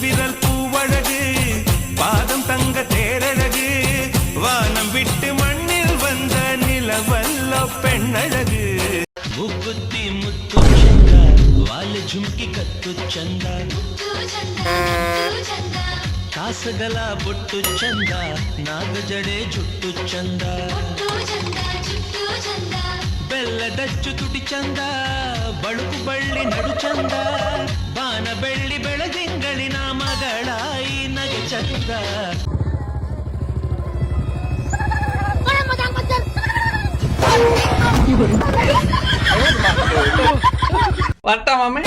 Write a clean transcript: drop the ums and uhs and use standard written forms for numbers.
விரல் பூவழகு பாதம் தங்க தேரழகு வானம் விட்டு மண்ணில் வந்த நிலவல்ல பெண்ணழகு முக்குத்தி முத்து ಚಂದ ವಾಲ ಝುಮ್ಕಿ ಕತ್ತು ಚಂದ ಕಾಸಗಲ ಬೊಟ್ಟು ಚಂದ ನಾಗ ಜಡೆ ಜುಟ್ಟು ಚಂದ ಬೆಲ್ಲದಚ್ಚು ತುಟಿ ಚಂದ ಬಳುಕು ಬಳ್ಳಿ ನಡು ಚಂದ ಬಾನ ಬೆಳ್ಳಿ ಬೆಳದಿಂಗಳಿನ ಮಗಳಾಯಿ ನಗೆ ಚಂದ வரட்டா மாமே.